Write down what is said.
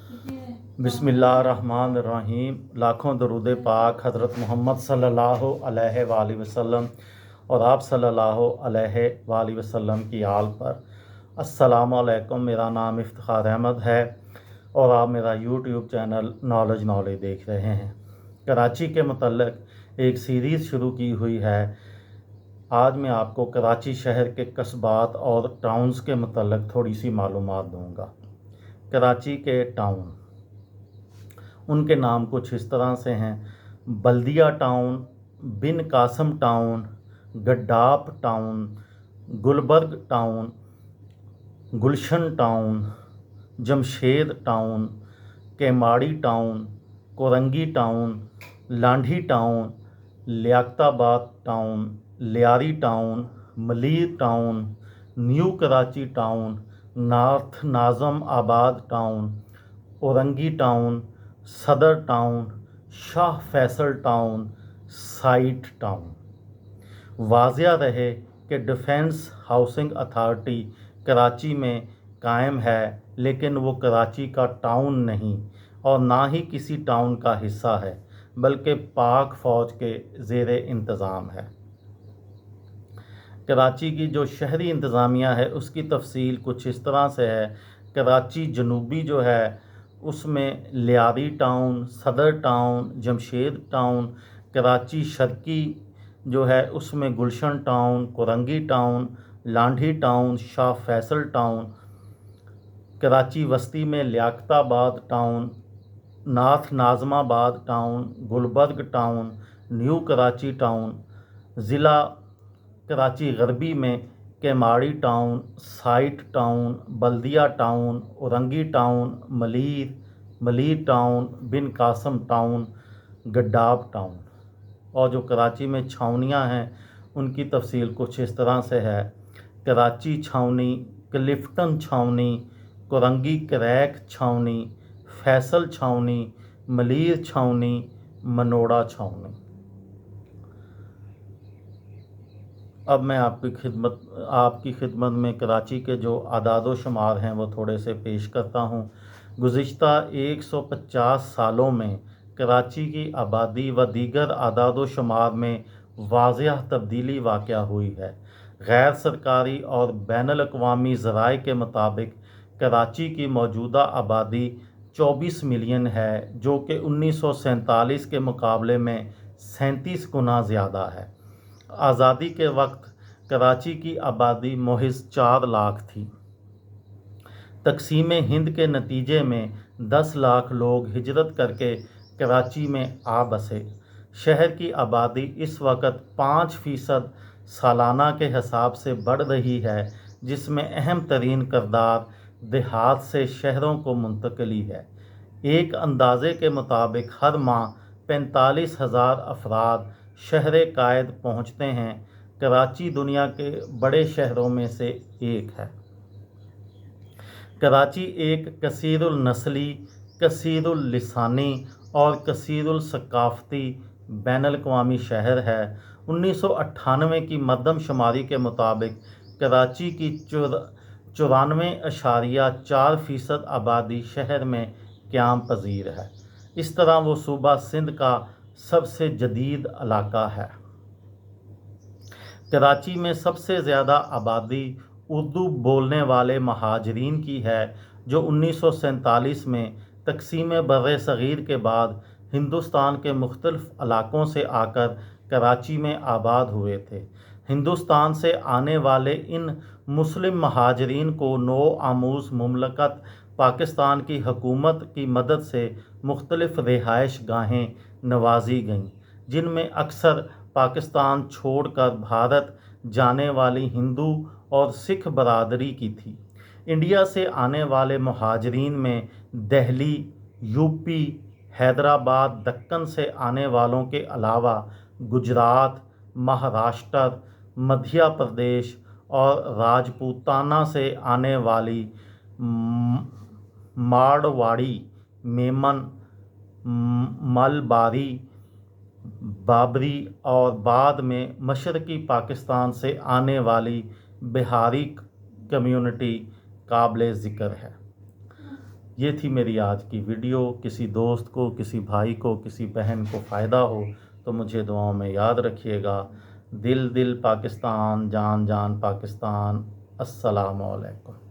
बिस्मिल्लाहिर्रहमानिर्रहीम। लाखों दरूद पाक हज़रत मोहम्मद सल्लल्लाहु अलैहि वसल्लम और आप सल्लल्लाहु अलैहि वसल्लम की आल पर। अस्सलामु अलैकुम। मेरा नाम इफ्तिखार अहमद है और आप मेरा यूट्यूब चैनल नॉलेज देख रहे हैं। कराची के मतलब एक सीरीज़ शुरू की हुई है। आज मैं आपको कराची शहर के कस्बात और टाउन्स के मतलब थोड़ी सी मालूमात दूंगा। कराची के टाउन, उनके नाम कुछ इस तरह से हैं: Baldia town, Bin Qasim town, Gadap town, Gulberg town, Gulshan town, Jamshed town, Kemari town, Korangi town, Landhi town, Liaquatabad town, Lyari town, Malir town, new Karachi town, north Nazimabad town, Orangi town, Saddar town, Shah Faisal town, SITE town. वाज़िया रहे कि डिफेंस हाउसिंग अथॉरिटी कराची में कायम है, लेकिन वो कराची का टाउन नहीं और ना ही किसी टाउन का हिस्सा है, बल्कि पाक फ़ौज के ज़ेरे इंतज़ाम है। कराची की जो शहरी इंतज़ामिया है उसकी तफसील कुछ इस तरह से है। कराची जनूबी जो है उसमें Lyari town, Saddar town, Jamshed town. Karachi शर्की जो है उसमें Gulshan town, Korangi town, Landhi town, Shah Faisal town. Karachi वस्ती में Liaquatabad town, north Nazimabad town, Gulberg town, new Karachi town. ज़िला कराची गरबी में Kemari town, SITE town, Baldia town, Orangi town, Malir town, Bin Qasim town, Gadap town. और जो कराची में छावनियाँ हैं उनकी तफसील कुछ इस तरह से है: कराची छावनी, क्लिफ्टन छावनी, कोरंगी क्रैक छावनी, फैसल छावनी, मलीर छावनी, मनोड़ा छावनी। अब मैं आपकी खिदमत में कराची के जो आदाद व शुमार हैं वो थोड़े से पेश करता हूँ। गुज़िश्ता 150 सालों में कराची की आबादी व दीगर आदाद व शुमार में वाज़िह तब्दीली वाक़या हुई है। गैर सरकारी और बैनुल अक़वामी ज़राए के मुताबिक कराची की मौजूदा आबादी 24 मिलियन है, जो कि 1947 के मुकाबले में 37 गुना ज़्यादा है। आज़ादी के वक्त कराची की आबादी महज 4 लाख थी। तक़सीम हिंद के नतीजे में 10 लाख लोग हिजरत करके कराची में आ बसे। शहर की आबादी इस वक्त 5% सालाना के हिसाब से बढ़ रही है, जिसमें अहम तरीन किरदार देहात से शहरों को मुंतकली है। एक अंदाज़े के मुताबिक हर माह 45,000 अफराद शहर कायद पहुँचते हैं। कराची दुनिया के बड़े शहरों में से एक है। कराची एक कसीरुल नस्ली, कसीरुल लिसानी और कसीरुल सकाफ़ती बैनुल अक़वामी शहर है। 1998 की मरदम शुमारी के मुताबिक कराची की 94.4% आबादी शहर में क़याम पजीर है। इस तरह वो सूबा सिंध का सबसे जदीद इलाका है। कराची में सबसे ज़्यादा आबादी उर्दू बोलने वाले महाजरीन की है, जो 1947 में तक़सीम बर्रे सग़ीर के बाद हिंदुस्तान के मुख्तलिफ़ इलाक़ों से आकर कराची में आबाद हुए थे। हिंदुस्तान से आने वाले इन मुस्लिम महाजरीन को नौ आमूज़ मुमलकत पाकिस्तान की हुकूमत की मदद से मुख्तलिफ़ रिहाइश गाहें नवाजी गईं, जिनमें अक्सर पाकिस्तान छोड़कर भारत जाने वाली हिंदू और सिख बरादरी की थी। इंडिया से आने वाले महाजरीन में दिल्ली, यूपी, हैदराबाद, दक्कन से आने वालों के अलावा गुजरात, महाराष्ट्र, मध्य प्रदेश और राजपूताना से आने वाली मारवाड़ी, मेमन, मलबारी, बाबरी और बाद में मशरक़ी पाकिस्तान से आने वाली बिहारी कम्युनिटी काबिल ज़िक्र है। یہ تھی میری آج کی ویڈیو. کسی دوست کو، کسی بھائی کو، کسی بہن کو فائدہ ہو تو مجھے دعاؤں میں یاد رکھیے گا. دل دل پاکستان، جان جان پاکستان. السلام علیکم.